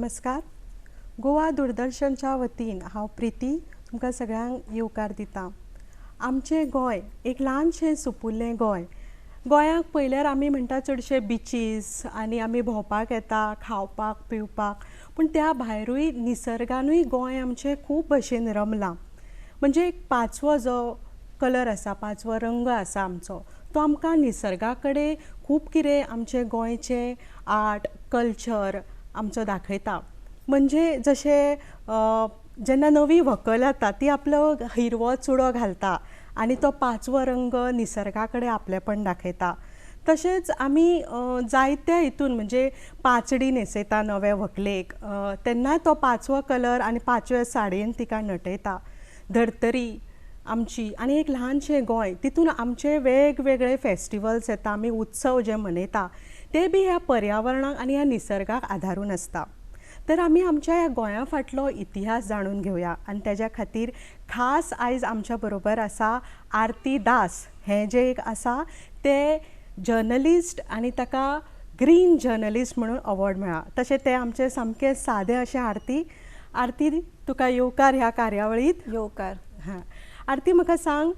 नमस्कार. गोवा दूरदर्शनच्या वतीन हांव प्रिती तुमकां सगळ्यांक येवकार दिता. आमचें गोंय एक ल्हानशें सुपुल्लें गोंय. गोंयाक पयल्यार आमी म्हणटा चडशे बिचीस आनी आमी भोंवपाक येता, खावपाक पिवपाक, पूण त्या भायरूय निसर्गानूय गोंय आमचें खूब भशेन रमलां. म्हणजे एक पांचवो जो कलर आसा, पांचवो रंग आसा आमचो, तो आमकां निसर्गा कडेन खूब कितें आमचें गोंयचें आर्ट कल्चर आमचो दाखयता. म्हणजे जशें जेन्ना नवी व्हंकल येता ती आपलो हिरवो चुडो घालता आनी तो पांचवो रंग निसर्गा कडेन आपलेपण दाखयता. तशेंच आमी जायत्या हितून म्हणजे पांचडी न्हेसयता नवे व्हंकलेक, तेन्नाय तो पांचवो कलर आनी पांचव्या साडयेन तिका नटयता. धर्तरी आमची आनी एक ल्हानशें गोंय, तितून आमचे वेगवेगळे फेस्टिवल्स येता, आमी उत्सव जे मनयता ते बी ह्या पर्यावरणाक आनी ह्या निसर्गाक आदारून आसता. तर आमी आमच्या ह्या गोंया फाटलो इतिहास जाणून घेवया आनी तेज्या खातीर खास आयज आमच्या बरोबर आसा आरती दास. हे जे एक आसा ते जर्नलिस्ट आनी ताका ग्रीन जर्नलिस्ट म्हणून अवॉर्ड मेळ्ळा. तशें ते आमचे सामके सादे अशें आरती तुका येवकार ह्या कार्यावळींत. येवकार. हां आरती, म्हाका सांग,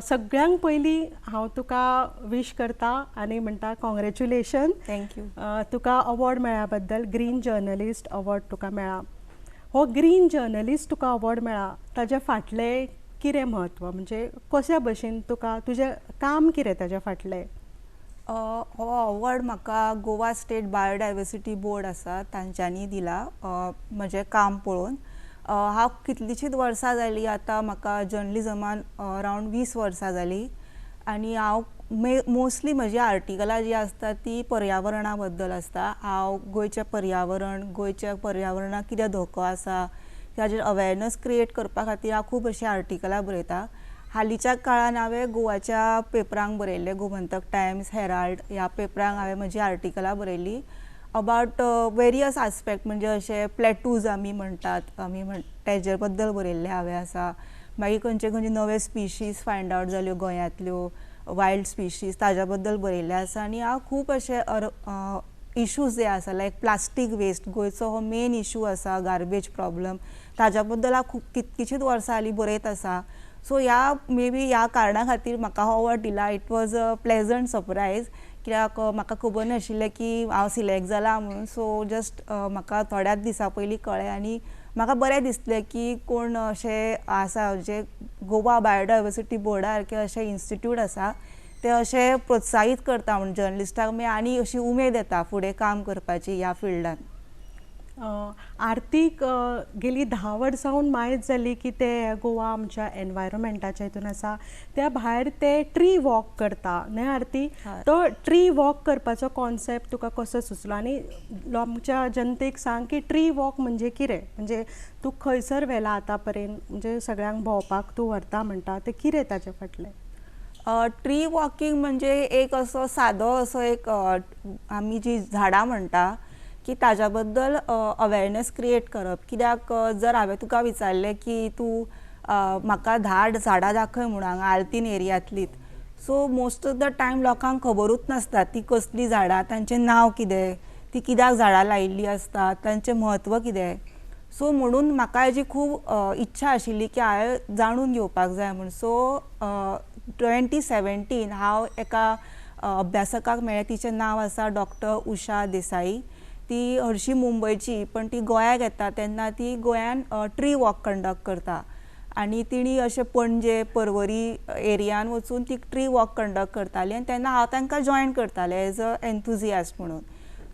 सगळ्यांक पयलीं हांव तुका विश करता आनी म्हणटा कॉंग्रेच्युलेशन. थँक्यू. तुका अवॉर्ड मेळ्ळ्या बद्दल ग्रीन जर्नलिस्ट अवॉर्ड तुका मेळ्ळा. हो ग्रीन जर्नलिस्ट तुका अवॉर्ड मेळ्ळा ताजे फाटलें कितें म्हत्व, म्हणजे कशा भशेन तुका तुजें काम कितें ताजे फाटलें? हो अवॉर्ड म्हाका गोवा स्टेट बायोडायवर्सिटी बोर्ड आसा तांच्यांनी दिला म्हजें काम पळोवन. हांव कितलींशींच वर्सां जालीं आतां म्हाका जर्नलिजमान अरावंड 20 वर्सां जालीं आनी हांव मोस्टली म्हजी आर्टिकलां जी आसता ती पर्यावरणा बद्दल आसता. हांव गोंयचें पर्यावरणाक कितें धोको आसा ताजेर अवेरनस क्रिएट करपा खातीर हांव खूब अशीं आर्टिकलां बरयता. हालींच्या काळान हांवें गोवाच्या पेपरांक बरयल्लें, गोमंतक टायम्स, हेराल्ड ह्या पेपरांक हांवें म्हजीं आर्टिकलां बरयल्लीं अबावट वेरियस आस्पेक्ट, म्हणजे अशे प्लेटूज आमी म्हणटात, तेजे बद्दल बरयल्लें हांवें आसा. मागीर खंयचे खंयचे नवे स्पिशीज फायंड आवट जाल्यो गोंयांतल्यो, वायल्ड स्पिशीज, ताज्या बद्दल बरयल्लें आसा. आनी हांव खूब अशे इशूज जे आसा लायक प्लास्टीक वेस्ट, गोंयचो हो मेन इशू आसा, गार्बेज प्रॉब्लम, ताज्या बद्दल हांव खूब कितकीशींच वर्सां हालीं बरयत आसा. सो ह्या कारणां खातीर म्हाका हो अवॉर्ड दिला. It was a pleasant surprise, कित्याक म्हाका खबर नाशिल्लें की हांव सिलेक्ट जालां म्हणून. सो जस्ट म्हाका थोड्याच दिसां पयलीं कळ्ळें आनी म्हाका बरें दिसलें की कोण अशे आसा जे गोवा बायोडायवर्सिटी बोर्डा सारके अशे इन्स्टिट्यूट आसा ते अशे प्रोत्साहीत करता म्हणून जर्नलिस्टाक मागीर आनी अशी उमेद येता फुडें काम करपाची ह्या फिल्डान. आरतीक गेली 10 वर्सांहून मायज जाली की ते गोवा आमच्या एनवायरमेंटाच्या हितून आसा. त्या भायर ते ट्री वॉक करता न्हय आरती? तो ट्री वॉक करपाचो कॉन्सेप्ट तुका कसो सुचलो आनी आमच्या जनतेक सांग की ट्री वॉक म्हणजे कितें, म्हणजे तूं खंयसर व्हेला आतां पर्यंत, म्हणजे सगळ्यांक भोंवपाक तूं व्हरता म्हणटा ते कितें ताचे फाटलें? ट्री वॉकिंग म्हणजे एक असो सादो असो एक आमी जी झाडां म्हणटा की ताज्या बद्दल अवेरनस क्रिएट करप. कित्याक जर हांवें तुका विचारलें की तूं म्हाका 10 झाडां दाखय म्हणून हांगा आल्तीन एरियांतलींच, so most of the time लोकांक खबरूच नासता ती कसलीं झाडां, तांचें नांव कितें, ती कित्याक झाडां लायिल्लीं आसतात, तांचें म्हत्व कितें. सो म्हणून म्हाका हेजी खूब इच्छा आशिल्ली की हांवें जाणून घेवपाक जाय म्हणून. सो 2017 हांव एका अभ्यासकाक मेळ्ळें, तिचें नांव आसा डॉक्टर उशा देसाई. ती हरशीं मुंबयची पण ती गोंयाक येता तेन्ना ती गोंयान ट्री वॉक कंडक्ट करता आनी तिणी अशे पणजे पर्वरी एरियान वचून ती ट्री वॉक कंडक्ट करताली आनी तेन्ना हांव तांकां जॉयन करतालें एज अ एन्थुजियास्ट म्हणून.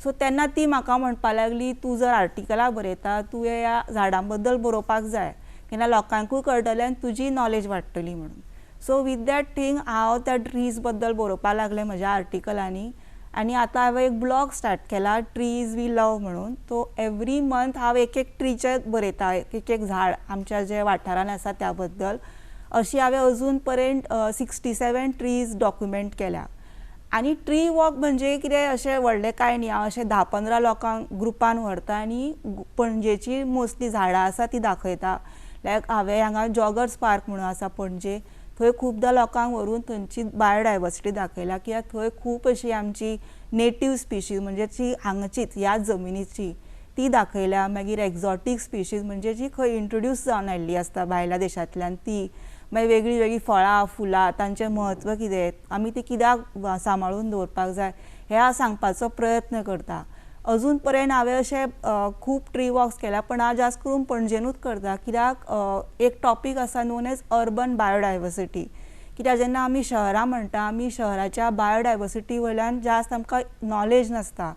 सो तेन्ना ती म्हाका म्हणपा लागली तूं जर आर्टिकलां बरयता तुवें ह्या झाडां बद्दल बरोवपाक जाय, तेन्ना लोकांकूय कळटलें आनी तुजी नॉलेज वाडटली म्हणून. सो वीथ दॅट थिंग हांव त्या ट्रीज बद्दल बरोवपाक लागलें म्हज्या आर्टिकलांनी आनी आतां हांवें एक ब्लॉग स्टार्ट केला ट्रीज वी लव म्हणून. तो एवरी मंथ हांव एक ट्रीचे बरयता, एक झाड आमच्या जे वाठारान आसा त्या बद्दल. अशी हांवें अजून पर्यंत 67 ट्रीज डॉक्युमेंट केल्या. आनी ट्री वॉक म्हणजे कितें अशें व्हडलें कांय न्ही, हांव अशें 10-15 लोकांक ग्रुपान व्हरता आनी पणजेची मोस्टली झाडां आसा ती दाखयता. लायक हांवें हांगा जॉगर्स पार्क म्हणून आसा पणजे, थंय खुबदां लोकांक व्हरून थंयची बायोडायवर्सिटी दाखयल्या, कित्याक थंय खूब अशी आमची नेटीव स्पिशीज म्हणजे ती हांगचीच ह्याच जमनीची ती दाखयल्या. मागीर एक्झॉटीक स्पिशीज म्हणजे जी खंय इंट्रोड्यूस जावन आयिल्ली आसता भायल्या देशांतल्यान ती, मागीर वेगळी वेगळी फळां फुलां तांचें म्हत्व कितें, आमी ती कित्याक सांबाळून दवरपाक जाय हें हांव सांगपाचो प्रयत्न करता. अजून पर्यंत हांवें अशें खूब ट्री वॉक्स केल्या, पण हांव जास्त करून पणजेनूच करता, कित्याक एक टॉपीक आसा नोन एज अर्बन बायोडायवर्सिटी. कित्याक जेन्ना आमी शहरां म्हणटा, आमी शहराच्या बायोडायवर्सिटी वयल्यान जास्त आमकां नॉलेज नासता.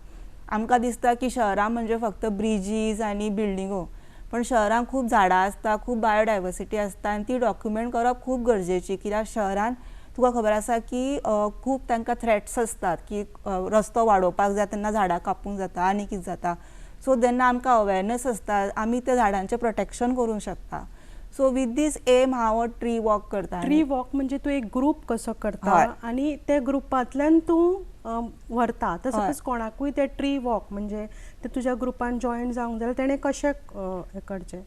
आमकां दिसता की शहरां म्हणजे फक्त ब्रिजीस आनी बिल्डिंगो, पण शहरांत खूब झाडां आसता, खूब बायोडायवर्सिटी आसता आनी ती डॉक्युमेंट करप खूब गरजेची. कित्याक शहरांत तुका खबर आसा की खूब तांकां थ्रेट्स आसतात की रस्तो वाडोवपाक जाय तेन्ना झाडां कापूंक जाता आनी कितें जाता. सो जेन्ना आमकां अवेरनस आसता आमी त्या झाडांचें प्रोटेक्शन करूंक शकता. सो विथ दीस एम हांव ट्री वॉक करता. ट्री वॉक म्हणजे तूं एक ग्रूप कसो करता हय. आनी त्या ग्रुपांतल्यान तूं व्हरता. आतां हय. सपोज कोणाकूय ते ट्री वॉक म्हणजे ते तुज्या ग्रुपान जॉयन जावंक जाय तेणें कशें हें करचें?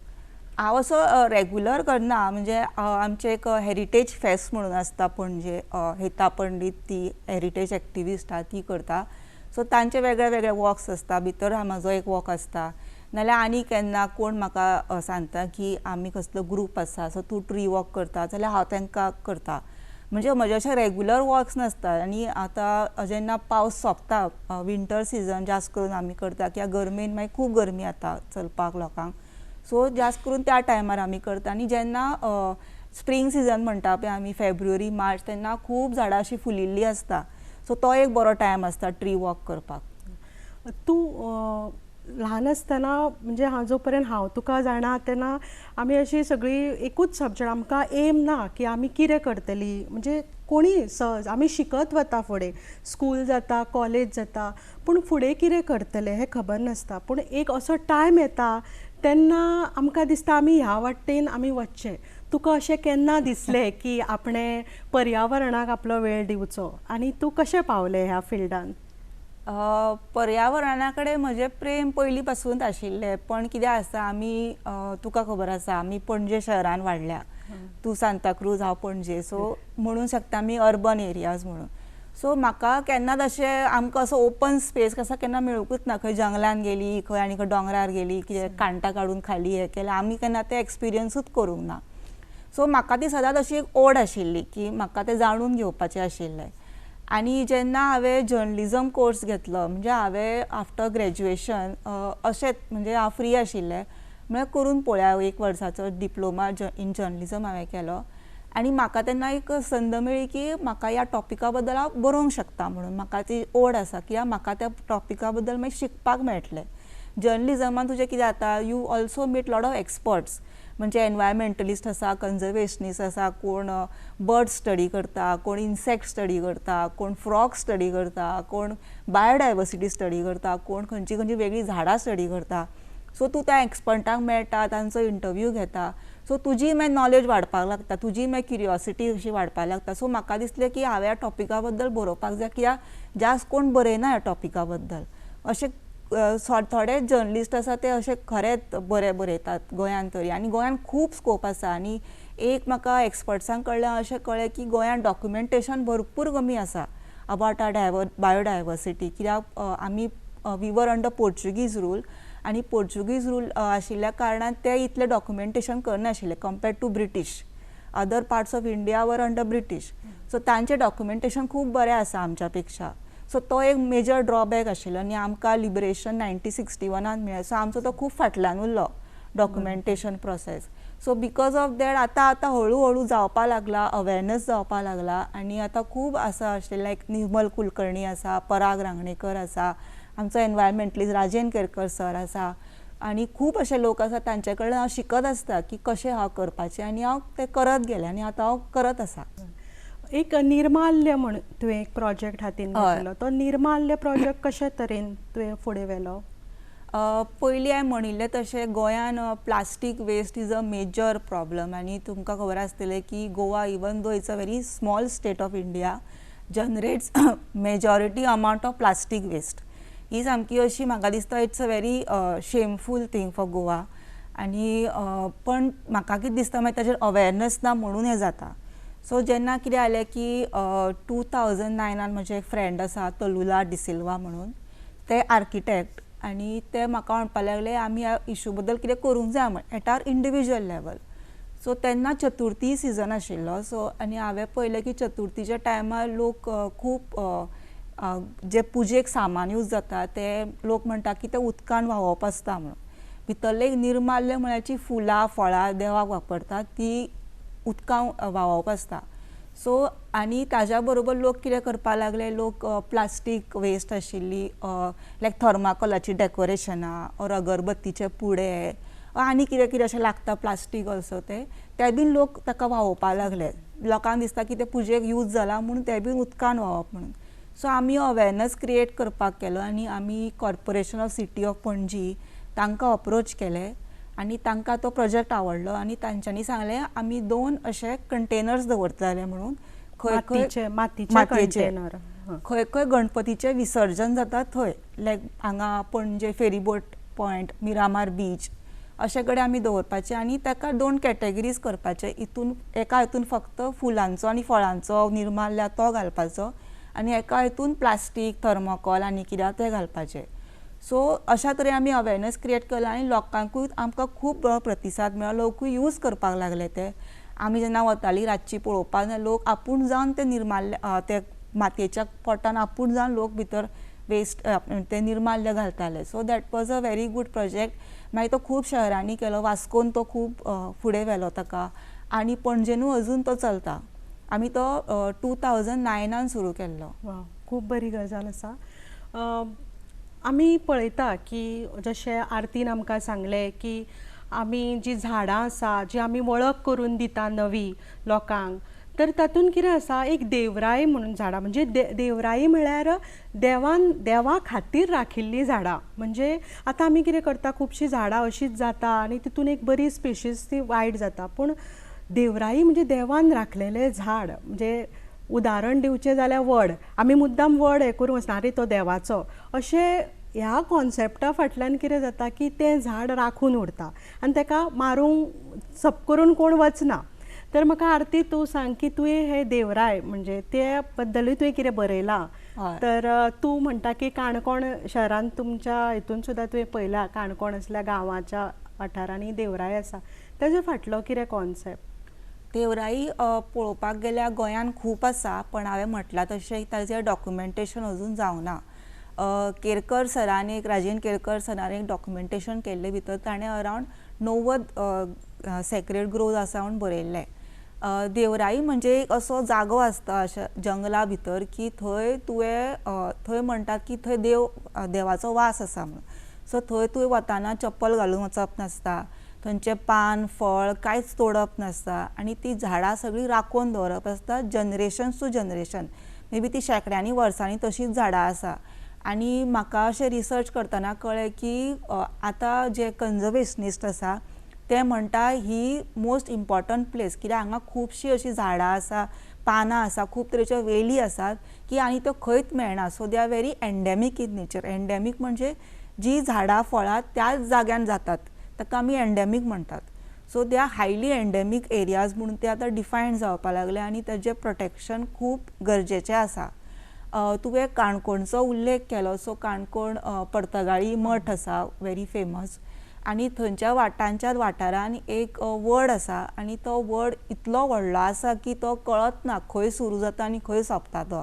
हांव असो रेग्युलर करना. म्हणजे आमचे एक हेरिटेज फेस्ट म्हणून आसता पणजे, हेता पंडीत ती हेरिटेज एक्टिविस्ट आहा ती करता. सो तांचे वेगळे वेगळे वॉक्स आसता. भितर म्हाजो एक वॉक आसता. नाल्यार आनी केन्ना कोण म्हाका सांगता की आमी कसलो ग्रूप आसा सो तूं ट्री वॉक करता जाल्यार हांव तांकां करता. म्हणजे म्हजे अशे रेग्युलर वॉक्स नासता. आनी आतां जेन्ना पावस सोंपता, विंटर सिजन जास्त करून आमी करता, कित्याक गरमेन मागीर खूब गरमी जाता चलपाक लोकांक. सो जास्त करून त्या टायमार आमी करता. आनी जेन्ना स्प्रींग सिजन म्हणटा पळय आमी फेब्रुवारी मार्च तेन्ना खूब झाडां अशीं फुलिल्लीं आसता. सो तो एक बरो टायम आसता ट्री वॉक करपाक. तूं ल्हान आसतना म्हणजे जो पर्यंत हांव तुका जाणा तेन्ना आमी अशी सगळी एकूच सब्जॅक्ट, आमकां एम ना की आमी कितें करतलीं. म्हणजे कोणी सहज आमी शिकत वता फुडें, स्कूल जाता कॉलेज जाता, पूण फुडें कितें करतले हें खबर नासता. पूण एक असो टायम येता तेन्ना आमकां दिसता आमी ह्या वाटेन आमी वचचें. तुका अशें केन्ना दिसलें की आपणें पर्यावरणाक आपलो वेळ दिवचो आनी तूं कशें पावलें ह्या फिल्डान? पर्यावरणा कडेन म्हजें प्रेम पयलीं पासून आशिल्लें, पण कितें आसा आमी तुका खबर आसा आमी पणजे शहरान वाडल्या. तूं सांताक्रूज, हांव पणजे. सो म्हणूंक शकता आमी अर्बन एरियाज म्हणून. सो म्हाका केन्नाच अशें आमकां असो ओपन स्पेस कसो केन्ना मेळूंकूच ना. खंय जंगलान गेली, खंय आनी खंय दोंगरार गेली, कितें कांटां काडून खाली हें केलें, आमी केन्ना तें एक्सपिरियन्सूच करूंक ना. सो म्हाका ती सदांच अशी एक ओड आशिल्ली की म्हाका तें जाणून घेवपाचें आशिल्लें. आनी जेन्ना हांवें जर्नलिजम कोर्स घेतलो, म्हणजे हांवें आफ्टर ग्रॅज्युएशन अशेंच म्हणजे हांव फ्री आशिल्लें म्हळ्यार करून पळोवया, 1 वर्साचो डिप्लोमा इन जर्नलिजम हांवें केलो. आनी म्हाका तेन्ना एक संद मेळ्ळी की म्हाका ह्या टॉपिका बद्दल हांव बरोवंक शकता म्हणून. म्हाका ती ओड आसा कित्याक म्हाका त्या टॉपिका बद्दल मागीर शिकपाक मेळटलें. जर्नलिजमान तुजें कितें जाता, you also meet lot of experts. म्हणजे एनवायरमेंटलिस्ट आसा, कन्जर्वेशनिस्ट आसा, कोण बर्ड स्टडी करता, कोण इन्सेक्ट स्टडी करता, कोण फ्रॉग स्टडी करता, कोण बायोडायवर्सिटी स्टडी करता, कोण खंयची खंयची वेगळी झाडां स्टडी करता. सो तूं त्या एक्सपर्टांक मेळटा, तांचो इंटरव्यू घेता. सो तुजी मागीर नॉलेज वाडपाक लागता, तुजी मागीर क्युरियोसिटी अशी वाडपाक लागता. सो म्हाका दिसलें की हांवें ह्या टॉपिका बद्दल बरोवपाक जाय, कित्याक जास्त कोण बरयना ह्या टॉपिका बद्दल. अशें थोडे जर्नलिस्ट आसा ते अशें खरेंच बरें बरयतात गोंयांत तरी. आनी गोंयांत खूब स्कोप आसा. आनी एक म्हाका एक्सपर्ट्सांक कडल्यान अशें कळ्ळें की गोंयांत डॉक्युमेंटेशन भरपूर कमी आसा अबावट आर बायोडायवर्सिटी. कित्याक आमी we were under Portuguese rule, आनी पोर्चुगीज रूल आशिल्ल्या कारणान ते इतलें डॉक्युमेंटेशन करनाशिल्ले compared to British. Other parts of India were under British. So तांचें डॉक्युमेंटेशन खूब बरें आसा आमच्या पेक्षा. सो तो एक मेजर ड्रॉबॅक आशिल्लो. आनी आमकां लिबरेशन 1961 मेळ्ळें. सो आमचो तो खूब फाटल्यान उरलो documentation process. So because of that आतां हळू हळू जावपा लागला, अवेरनस जावपा लागला. आनी आतां खूब आसा अशें लायक निर्मल कुलकर्णी आसा, पराग रांगणेकर आसा, आमचो एनवायरमेंटलिस्ट राजेन केरकर सर आसा, आनी खूब अशे लोक आसा तांचे कडल्यान हांव शिकत आसता की कशें हांव करपाचें. आनी हांव तें करत गेलें आनी आतां हांव करत आसा. एक निर्माल्य म्हण तुवें एक प्रोजेक्ट हातीन घेतलो. तो निर्माल्य प्रोजेक्ट कशे तरेन तुवें फुडें व्हेलो? पयलीं हांवें म्हणिल्लें तशें गोंयान plastic waste is a major problem. आनी तुमकां खबर आसतलें की Goa even though it's a very small state of India generates majority amount of plastic waste. ही सामकी अशी म्हाका दिसता it's a very shameful thing for Goa. आनी पण म्हाका कितें दिसता मागीर ताचेर अवेरनस ना म्हणून हें जाता. सो जेन्ना कितें जालें की 2009 म्हजे एक फ्रेंड आसा तलुला डिसिल्वा म्हणून, ते आर्किटेक्ट. आनी ते म्हाका म्हणपाक लागले आमी ह्या इशू बद्दल कितें करूंक जाय म्हण एट आवर इंडिविज्युअल लेवल. सो तेन्ना चतुर्थी सिजन आशिल्लो. सो आनी हांवें पळयलें की चतुर्थीच्या टायमार लोक खूब जे पुजेक सामान यूज जाता ते लोक म्हणटा की ते उदकान व्हांवप आसता म्हणून. भितरले निर्माल्य म्हळ्याची फुलां फळां देवाक वापरतात ती उदकां व्हांवप आसता. सो आनी ताज्या बरोबर लोक कितें करपाक लागले, लोक प्लास्टीक वेस्ट आशिल्ली लायक थर्माकोलाची डेकोरेशनां ऑर अगरबत्तीचे पुडे आनी कितें कितें अशें लागता प्लास्टीक ऑल्सो ते बीन लोक ताका व्हांवोवपाक लागले. लोकांक दिसता की ते पुजेक यूज जाला म्हणून ते बीन उदकान व्हांवप म्हणून. सो आमी अवेरनस क्रिएट करपाक केलो आनी आमी corporation of city of Panaji तांकां अप्रोच केले आनी तांकां तो प्रोजेक्ट आवडलो आनी तांच्यांनी सांगलें आमी 2 अशे कंटेनर्स दवरतले म्हणून मातयेचे कंटेनर खंय खंय गणपतीचें विसर्जन जाता थंय लायक हांगा पणजे फेरीबोट पॉयंट, मिरामार बीच अशे कडेन आमी दवरपाचे आनी ताका 2 कॅटेगरीज करपाचे. एका हितून फक्त फुलांचो आनी फळांचो निर्माल्य तो घालपाचो आनी एका हितून प्लास्टीक थर्मोकॉल आनी कितें ते घालपाचे. सो अशा तरेन आमी अवेरनस क्रिएट केलो आनी लोकांकूय आमकां खूब बरो प्रतिसाद मेळ्ळो. लोकूय यूज करपाक लागले ते. आमी जेन्ना वतालीं रातची पळोवपाक लोक आपूण जावन ते निर्माल्य ते मातयेच्या पोटान आपूण जावन लोक भितर वेस्ट ते निर्माल्य घालताले. So that was a very good project. मागीर तो खूब शहरांनी केलो. वास्कोन तो खूब फुडें व्हेलो ताका आनी पणजेनूय अजून तो चलता. आमी तो 2009 सुरू केल्लो. खूब बरी गजाल आसा. आमी पळयता की जशें आरतीन आमकां सांगलें की आमी जी झाडां आसा जी आमी वळख करून दिता नवी लोकांक, तर तातूंत कितें आसा एक देवराई म्हणून झाडां म्हणजे देवराई म्हळ्यार देवा खातीर राखिल्लीं झाडां. म्हणजे आतां आमी कितें करता खुबशीं झाडां अशींच जाता आनी तितून एक बरी स्पेशीस ती वायट जाता. पूण देवराई म्हणजे देवान राखलेलें झाड. म्हणजे उदाहरण दिवचें जाल्यार वड. आमी मुद्दाम वड हें करूं वचना रे तो देवाचो अशें ह्या कॉन्सेप्टा फाटल्यान कितें जाता की तें झाड राखून उरता आनी ताका मारूंक सप करून कोण वचना. तर म्हाका आरती तूं सांग की तुवें हें देवराय म्हणजे ते बद्दलूय तुवें कितें बरयलां. तर तूं म्हणटा की काणकोण शहरान तुमच्या हितून सुद्दां तुवें पळयलां काणकोण असल्या गांवाच्या वाठारांनी देवराय आसा. ताजे फाटलो कितें कॉन्सेप्ट? देवराई पळोवपाक गेल्यार गोंयान खूब आसा पण हांवें म्हटलां तशें ताजें डॉक्युमेंटेशन अजून जावना. केरकर सरान राजेंद्र केरकर सरान एक डॉक्युमेंटेशन केल्लें भितर ताणें अरावंड 90 सेक्रेड ग्रोव्ज आसा म्हणून बरयल्लें. देवराई म्हणजे एक असो जागो आसता अशा जंगला भितर की थंय थंय म्हणटात की थंय देवाचो वास आसा म्हणून. सो थंय तुवें वताना चप्पल घालून वचप नासता. थंयचें पान फळ कांयच तोडप नासता आनी ती झाडां सगळीं राखून दवरप आसता generations to generation. May be ती शेंकड्यांनी वर्सांनी तशींच झाडां आसा. आनी म्हाका अशें रिसर्च करतना कळ्ळें की आतां जे कन्जर्वेशनिस्ट आसा ते म्हणटा ही मोस्ट इम्पॉर्टंट प्लेस कित्याक हांगा खुबशीं अशीं झाडां आसा पानां आसा खूब तरेच्यो वेली आसात की आनी त्यो खंयच मेळना. So they are very endemic in nature. Endemic म्हणजे जी झाडां फळां त्याच जाग्यान जातात ताका आमी एंडेमीक म्हणटात. So they are highly endemic areas म्हणून ते आतां डिफायन्ड जावपाक लागले आनी ताजें प्रोटेक्शन खूब गरजेचें आसा. तुवें काणकोणचो उल्लेख केलो. सो काणकोण पर्तगाळी मठ आसा व्हेरी फेमस आनी थंयच्या वाठारान एक वड आसा आनी तो वड इतलो व्हडलो आसा की तो कळत ना खंय सुरू जाता आनी खंय सोंपता तो.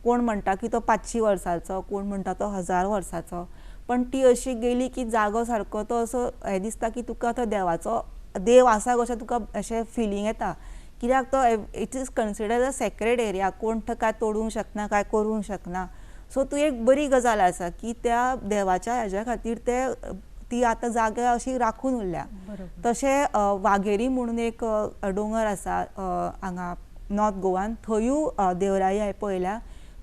कोण म्हणटा की तो 500 वर्सांचो, कोण म्हणटा तो 1000 वर्सांचो. पण ती अशी गेली की जागो सारको तो असो हें दिसता की तुका तो देव आसा कशें तुका अशें फिलींग येता. कित्याक तो it is considered a sacred area. कोण काय तोडूंक शकना काय करूंक शकना. सो ती एक बरी गजाल आसा की त्या देवाच्या हेज्या खातीर ती आतां जागा अशी राखून उरल्या. तशें वाघेरी म्हणून एक दोंगर आसा हांगा नॉर्थ गोवान थंयूय देवराई हांवें पळयल्या.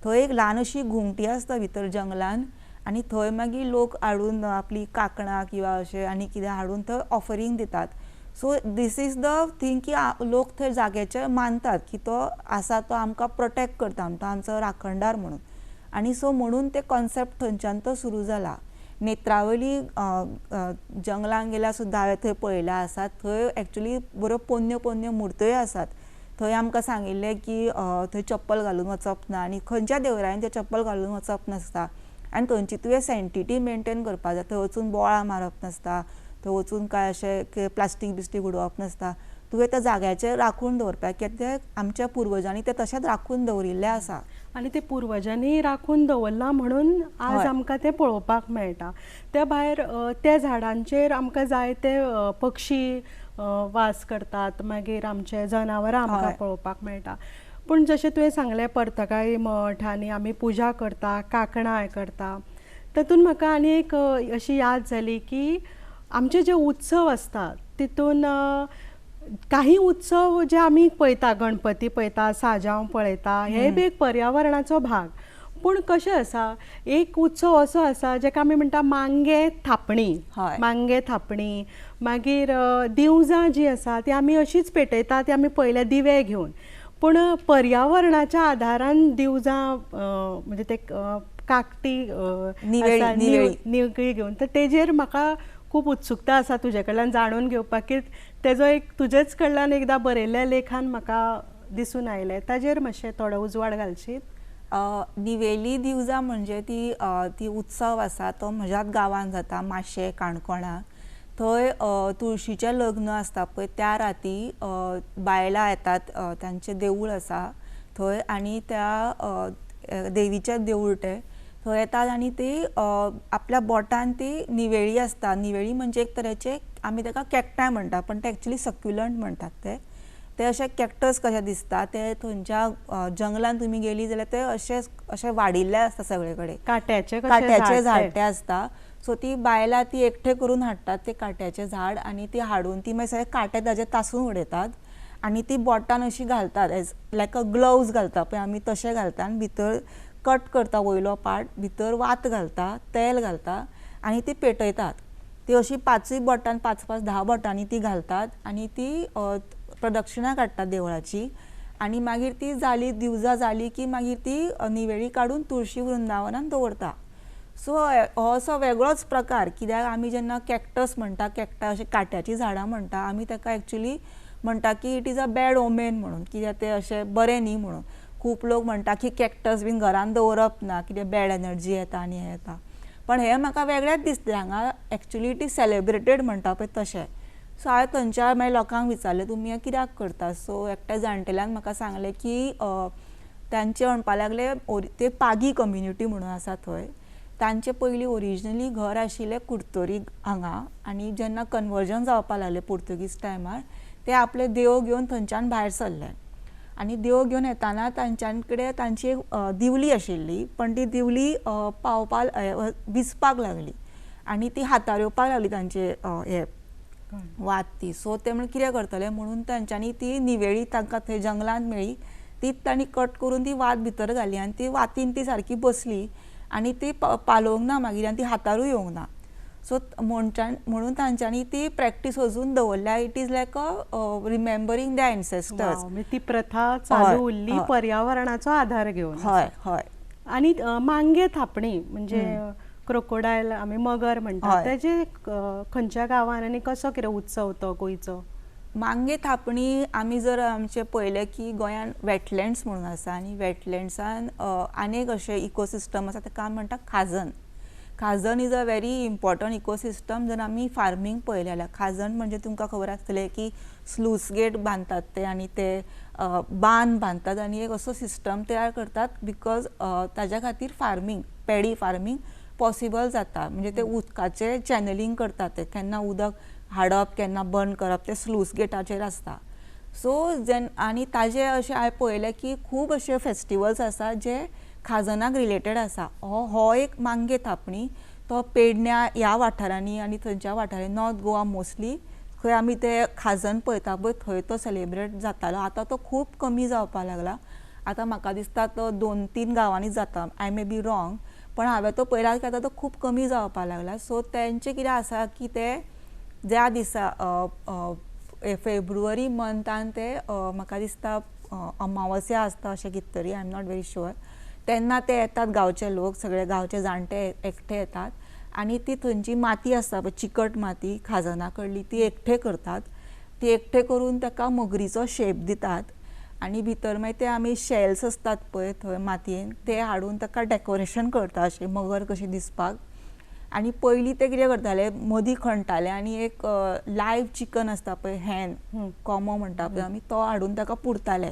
थंय एक ल्हान अशी घुमटी आसता भितर जंगलान आनी थंय मागीर लोक हाडून आपली कांकणां किंवा अशें आनी कितें हाडून थंय ऑफरींग दितात. So this is the thing की लोक थंय जाग्याचे मानतात की तो आसा तो आमकां प्रोटेक्ट करता तो आमचो राखणदार म्हणून. आनी सो म्हणून ते कॉन्सेप्ट थंयच्यान तो सुरू जाला. नेत्रावली जंगलान गेल्यार सुद्दां हांवें थंय पळयल्या आसात. थंय एक्चुली बऱ्यो पोन्न्यो पोन्न्यो मुर्त्योय आसात. थंय आमकां सांगिल्लें की थंय चप्पल घालून वचप ना आनी खंयच्या देवरायन ते चप्पल घालून वचप नासता. आनी थंयची तुवें सँटिटी मेंटेन करपाक जाय. थंय वचून बोळां मारप नासता, थंय वचून काय अशें प्लास्टीक बिस्टीक उडोवप नासता. तुवें त्या जाग्याचेर राखून दवरपाक, कित्याक तें आमच्या पुर्वजांनी तें तशेंच राखून दवरिल्लें आसा. आनी ते पुर्वजांनी राखून दवरलां म्हणून आज हय. आमकां तें पळोवपाक मेळटा. त्या भायर त्या झाडांचेर आमकां जायते पक्षी वास करतात, मागीर आमचे जनावरां आमकां हय. पळोवपाक मेळटा. पूण जशें तुवें सांगलें पर्तकाळी मठ आनी आमी पुजा करता, कांकणां करता, तातूंत म्हाका आनी एक अशी याद जाली की आमचे जे उत्सव आसतात तितून काही उत्सव जे आमी पळयता, गणपती पळयता, साजांव पळयता, हे बी एक पर्यावरणाचो भाग. पूण कशें आसा, एक उत्सव असो आसा जेका आमी म्हणटा मांगे थापणी. हय. मांगे थापणी, मागीर दिवजां जी आसा ती आमी अशीच पेटयता, ती आमी पयले दिवे घेवन. पूण पर्यावरणाच्या आदारान दिवजां म्हणजे ते काकटी निवेळी- आसा, निवेळी. निवळी घेवन, तर तेजेर म्हाका खूब उत्सुकता आसा तुजे कडल्यान जाणून घेवपाक, की तेजो एक तुजेच कडल्यान एकदां बरयल्ल्या लेखान म्हाका दिसून आयलें. ताजेर मातशें थोडो उजवाड घालशीत? निवेली दिवजां म्हणजे ती उत्सव आसा तो म्हज्याच गांवांत जाता, माशे काणकोणा. थंय तुळशीचें लग्न आसता पळय त्या राती बायलां येतात, तांचें देवूळ आसा थंय, आनी त्या देवीचें देवूळ तें. थंय येतात आनी ती आपल्या बोटान ती निवेळी आसता. निवेळी म्हणजे एक तरेचे आमी ताका कॅक्टाय म्हणटा, पण ते एक्चुली सक्युलंट म्हणटात ते अशे कॅक्टस कशे दिसता. ते थंयच्या जंगलान तुमी गेली जाल्यार ते अशे वाडिल्ले आसता सगळे कडेन. काट्याचे झाड ते आसता. सो ती बायलां ती एकठे करून हाडटात ते काट्याचें झाड, आनी ती हाडून ती मागीर सगळे काटे ताजे तासून उडयतात आनी ती बोटान अशी घालतात, एज लायक अ ग्लोव्ज घालता पळय आमी तशें घालता, आनी भितर कट करता वयलो पार्ट, भितर वात घालता, तेल घालता आनी ती पेटयतात. ती अशी 5 बोटान 5-5 10 बोटांनी ती घालतात आनी ती प्रदक्षिणा काडटात देवळाची. आनी मागीर ती जाली, दिवजां जाली की मागीर ती निवेळी काडून तुळशी वृंदावनान दवरता. सो हो असो वेगळोच प्रकार, कित्याक आमी जेन्ना कॅक्टस म्हणटा, कॅक्टा अशी काट्याची झाडां म्हणटा, आमी ताका एक्चुली म्हणटा की it is a bad omen म्हणून, कित्याक ते अशें बरें न्ही म्हणून. खूब लोक म्हणटा की कॅक्टस बीन घरान दवरप ना, कित्याक बॅड एनर्जी येता आनी हें येता. पण हें म्हाका वेगळेंच दिसलें. हांगा एक्चुली इट इज सेलिब्रेटेड म्हणटा पळय तशें. सो हांवें थंयच्या मागीर लोकांक विचारलें तुमी हें कित्याक करता. सो एकट्या जाणटेल्यान म्हाका सांगलें की तांचे म्हणपा लागले ते पागी कम्युनिटी म्हणून आसा थंय, तांचे पयलीं ओरिजिनली घर आशिल्लें कुडतोरी हांगा, आनी जेन्ना कन्वर्जन जावपाक लागलें पोर्तुगीज टायमार ते आपले देव घेवन थंयच्यान भायर सरले. आनी देव घेवन येताना तांच्यान कडेन तांची एक दिवली आशिल्ली, पण ती दिवली विसपाक लागली आनी ती हातार येवपाक लागली तांचे हे वात ती. सो ते म्हण कितें करतले म्हणून तांच्यांनी ती निवेळी तांकां थंय जंगलांत मेळ्ळी, ती तांणी कट करून ती वात भितर घाली आनी ती वातीन ती सारकी बसली आनी ती पालोवंक ना मागीर, आनी ती हातारूय येवंक ना. सो म्हणून तांच्यांनी ती प्रॅक्टीस अजून दवरल्या. It is like a remembering the ancestors. ती प्रथा चालू उरली पर्यावरणाचो आधार घेवन. हय हय. आनी मांगे थापणी म्हणजे क्रोकोडायल आमी मगर म्हणटा, तेजे खंयच्या गांवान आनी कसो कितें उत्सव तो गोंयचो? मांगे थापणी आमी जर आमचे पळयलें की गोंयान वेटलँड्स म्हणून आसा, आनी वेटलँड्सान आनीक अशें इकोसिस्टम आसा ताका आमी म्हणटा खाजन. खाजन is a very important ecosystem. जर आमी फार्मींग पळयलें जाल्यार खाजन म्हणजे तुमकां खबर आसतलें की स्लूस गेट बांदतात ते, आनी ते बांद बांदतात आनी एक असो सिस्टम तयार करतात, बिकॉज ताज्या खातीर फार्मींग, पॅडी फार्मींग पॉसिबल जाता. म्हणजे ते उदकाचें चॅनलिंग करतात, ते केन्ना उदक हाडप केन्ना बंद करप ते स्लूस गेटाचेर आसता. सो आनी ताजे अशें हांवें पळयलें की खूब अशे फेस्टिवल्स आसा जे खाजनाक रिलेटेड आसा. हो एक मांगे थापणी तो पेडण्या ह्या वाठारांनी आनी थंयच्या वाठारांनी नॉर्थ गोवा मोस्टली खंय आमी ते खाजन पळयता पळय थंय तो सेलिब्रेट जातालो. आतां तो खूब कमी जावपाक लागला. आतां म्हाका दिसता तो 2-3 गांवांनी जाता. आय मे बी रॉंग, पण हांवें तो पळयला की आतां तो खूब कमी जावपाक लागला. सो तेंचें कितें आसा की ते ज्या दिसा फेब्रुवारी मंथान ते म्हाका दिसता अमावस्या आसता अशें कितें तरी, I am not very sure, तेन्ना ते येतात गांवचे लोक, सगळे गांवचे जाणटे एकठे येतात आनी ती थंयची माती आसता पळय चिकट माती खाजना कडली ती एकठे करतात. ती एकठे करून ताका मगरीचो शेप दितात आनी भितर मागीर ते आमी शेल्स असतात पळय थंय मातयेन ते हाडून ताका डेकोरेशन करता अशें मगर कशी दिसपाक. आनी पयलीं ते कितें करताले मदीं खणटाले आनी एक लायव्ह चिकन आसता पळय हॅन कोंबो म्हणटा पळय आमी तो हाडून ताका पुरताले.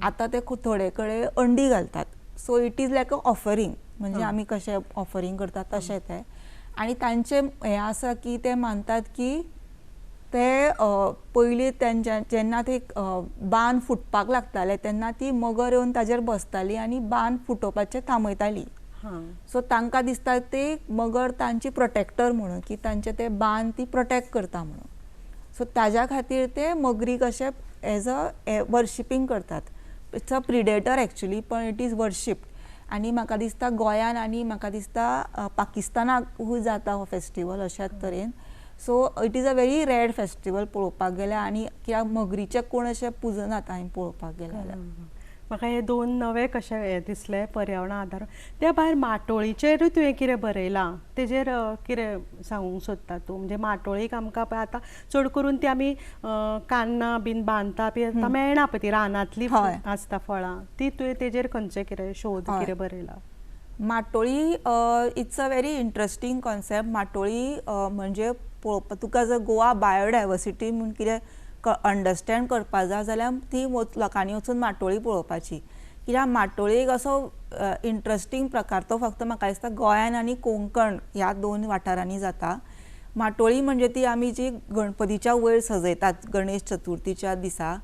आतां ते थोडे कडेन अंडी घालतात. सो इट इज लायक अ ऑफरींग म्हणजे आमी कशें ऑफरींग करतात तशें तें. आनी तांचें हें आसा की ते मानतात की ते पयलीं तेंच्या जेन्ना ते बांद फुटपाक लागताले तेन्ना ती मगर येवन ताजेर बसताली आनी बांद फुटोवपाचें थांबयताली. सो तांकां दिसता ते मगर तांची प्रोटेक्टर म्हणून की तांचे ते बांद ती प्रोटेक्ट करता म्हणून. सो ताज्या खातीर ते मगरीक अशें एज अ वर्शिपींग करतात. इट्स अ प्रिडेटर एक्चुली पण इट इज वर्शिप्ड. आनी म्हाका दिसता गोंयान आनी म्हाका दिसता पाकिस्तानाकूय जाता हो फेस्टिवल अशाच तरेन. So it is a very rare festival पळोवपाक गेल्यार आनी कित्याक मगरीचे कोण अशें पुजनात हांवें पळोवपाक गेले जाल्यार. म्हाका हे दोन नवे कशे हे दिसले पर्यावरणा आदार. त्या भायर माटोळीचेरूय तुवें कितें बरयलां तेजेर कितें सांगूंक सोदता तूं? म्हणजे माटोळीक आमकां पळय आतां चड करून ती आमी कान्नां बीन बांदता पळय आतां मेळना पळय ती रानांतली आसता फळां ती तुवें तेजेर खंयचे कितें शोध कितें बरयला? माटोळी it's a very interesting concept. माटोळी म्हणजे पळोवपाक तुका जर गोवा बायोडायवर्सिटी म्हूण कितें अंडरस्टँड करपाक जाय जाल्यार ती लोकांनी वचून माटोळी पळोवपाची. कित्याक माटोळी एक असो इंट्रस्टींग प्रकार तो फक्त म्हाका दिसता गोंयान आनी कोंकण ह्या दोन वाठारांनी जाता. माटोळी म्हणजे ती आमी जी गणपतीच्या वयर सजयतात गणेश चतुर्थीच्या दिसा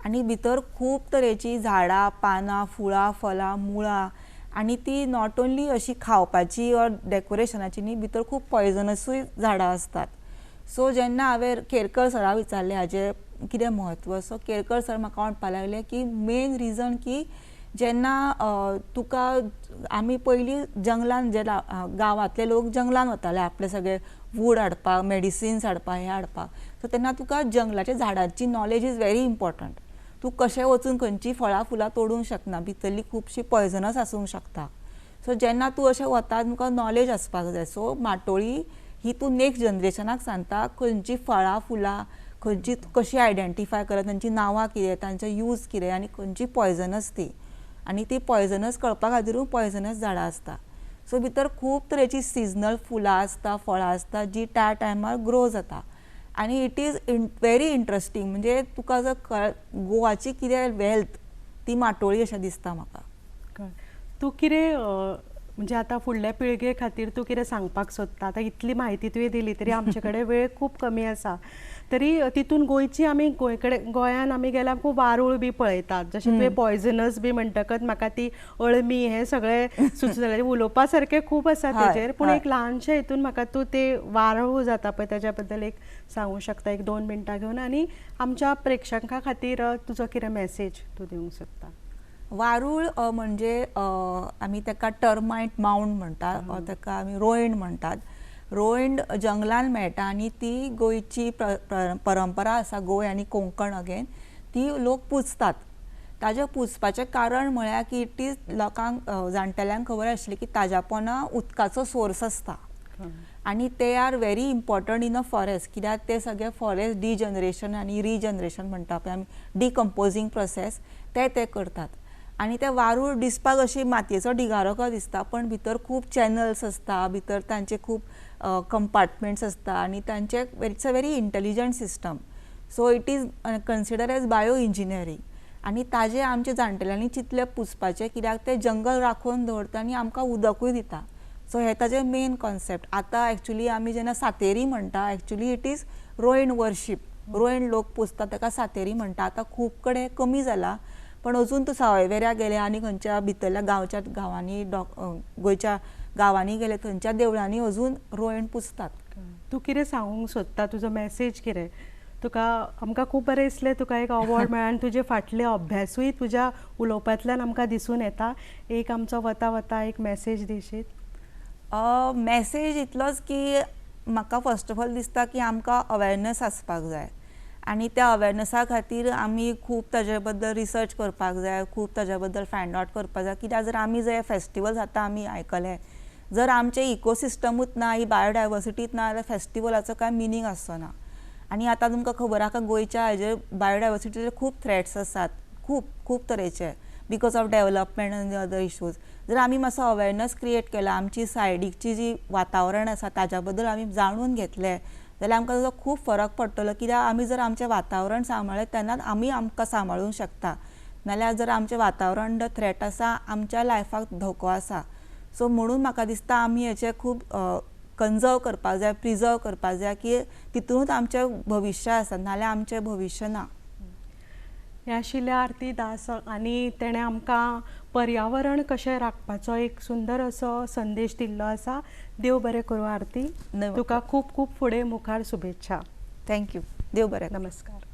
आनी भितर खूब तरेची झाडां पानां फुळां फळां मुळां आनी ती नॉट ओन्ली अशी खावपाची ऑर डेकोरेशनाची न्ही भितर खूब पॉयजनसूय झाडां असतात. सो जेन्ना हांवें केरकर सराक विचारलें हाजें कितें म्हत्व सो केरकर सर म्हाका म्हणपाक लागले की मेन रिजन की जेन्ना तुका आमी पयलीं जंगलान जे गांवांतले लोक जंगलान वताले आपले सगळे वूड हाडपाक मेडिसिन्स हाडपाक हें हाडपाक. सो तेन्ना तुका जंगलाच्या झाडांची नॉलेज इज व्हेरी इम्पॉर्टंट. तूं कशें वचून खंयची फळां फुलां तोडूंक शकना भितरली खुबशी पॉयजनस आसूंक शकता. सो जेन्ना तूं अशें वता तुका नॉलेज आसपाक जाय. सो माटोळी ही तूं नेक्स्ट जनरेशनाक सांगता खंयची फळां फुलां खंयची कशी आयडेंटिफाय करप तांची नांवां कितें तांचें यूज कितें आनी खंयची पॉयजनस ती आनी ती पॉयजनस कळपा खातीरूय पॉयजनस झाडां आसता. सो भितर खूब तरेची सिजनल फुलां आसता फळां आसता जी त्या टायमार ग्रो जाता आनी इट इज व्हेरी इंट्रस्टींग. म्हणजे तुका जर गोवाची कितें वेल्थ ती माटोळी अशें दिसता म्हाका. तूं कितें म्हणजे आतां फुडल्या पिळगे खातीर तूं कितें सांगपाक सोदता? आतां इतली म्हायती तुवें दिली तरी आमचे कडेन वेळ खूब कमी आसा. तरी तितून गोंयची आमी गोंयान आमी गेल्यार खूब वारूळ बी पळयतात जशें तुवें पॉयजनस बी म्हणटकच म्हाका ती अळमी हे सगळें सुचलें. उलोवपा सारकें खूब आसा तेजेर पूण एक ल्हानशें हितून म्हाका तूं ते वारूळ जाता पळय तेज्या बद्दल एक सांगूंक शकता 1-2 मिनटां घेवन आनी आमच्या प्रेक्षकां खातीर तुजो कितें मॅसेज तूं दिवंक सोदता? वारूळ म्हणजे आमी ताका टर्मायट माउंड म्हणटात वा ताका आमी रोयंड म्हणटात. रोयंड जंगलान मेळटा आनी ती गोंयची परंपरा आसा गोंय आनी कोंकण अगेन ती लोक पुजतात. ताजें पुजपाचें कारण म्हळ्यार की इट इज लोकांक जाणटेल्यांक खबर आसली की ताज्या पोंदा उदकाचो सोर्स आसता आनी ते are very important in a forest कित्याक ते सगळे फॉरेस्ट डिजनरेशन आनी रिजनरेशन म्हणटा पळय आमी डिकम्पोजींग प्रोसेस ते करतात. आनी ते वारूळ दिसपाक अशी मातयेचो ढिगारो कसो दिसता पण भितर खूब चॅनल्स आसता भितर तांचे खूब कंपार्टमेंट्स आसता आनी तांचे it's a very intelligent system. So it is consider as bioengineering आनी ताजे आमच्या जाणटेल्यांनी चितले पुजपाचें कित्याक ते जंगल राखून दवरता आनी आमकां उदकूय दिता. सो हे ताजें मेन कॉन्सेप्ट. आतां एक्चुली आमी जेन्ना सातेरी म्हणटा एक्चुली इट इज रोयंड वर्शीप. रोयंड लोक पुजता ताका सातेरी म्हणटा. आतां खूब कडेन कमी जाला पण अजून तूं सावयवेऱ्या गेले आनी खंयच्या भितरल्या गांवच्या गांवांनी गोंयच्या गांवांनी गेले थंयच्या देवळांनी अजून रोयंड पुजतात. तूं कितें सांगूंक सोदता? तुजो मॅसेज कितें? तुका आमकां खूब बरें दिसलें तुका एक अवॉर्ड मेळ्ळा आनी तुजे फाटले अभ्यासूय तुज्या उलोवपांतल्यान आमकां दिसून येता. एक आमचो वता वता एक मॅसेज दिशीत. मॅसेज इतलोच की म्हाका फर्स्ट ऑफ ऑल दिसता की आमकां अवेरनस आसपाक जाय आनी त्या अवेरनसा खातीर आमी खूब ताजे बद्दल रिसर्च करपाक जाय खूब ताजे बद्दल फायंड आउट करपाक जाय. कित्याक जर आमी जे फेस्टिवल जाता आमी आयकले जर आमचें इकोसिस्टमूच ना ही बायोडायवर्सिटीच ना जाल्यार फेस्टिवलाचो कांय मिनींग आसचो ना. आनी आतां तुमकां खबर आसा गोंयच्या हाजेर बायोडायवर्सिटीचे खूब थ्रेट्स आसात. खूप तरेचे बिकॉज ऑफ डेव्हलपमेंट आनी अदर इश्यूज. जर आमी मातसो अवेरनस क्रिएट केला, आमची सायडीकची जी वातावरण आसा ताज्या बद्दल आमी जाणून घेतले जाल्यार आमकां ताजो खूब फरक पडटलो. कित्याक आमी जर आमचें वातावरण सांबाळलें तेन्नाच आमी आमकां सांबाळूंक शकता. नाल्यार जर आमचें वातावरण अंडर थ्रेट आसा, आमच्या लायफाक धोको आसा. सो म्हणून म्हाका दिसता आमी हेचें खूब कन्जर्व करपाक जाय, प्रिजर्व करपाक जाय, की तितूनच आमचें भविश्य आसा, नाल्यार आमचें भविश्य ना. हे आशिल्ले आरती दास आनी तेणें आमकां पर्यावरण कशें राखपाचो एक सुंदर असो संदेश दिल्लो आसा. देव बरें करूं आरती. तुका खूब खूब फुडें मुखार शुभेच्छा. थँक्यू. देव बरें. नमस्कार.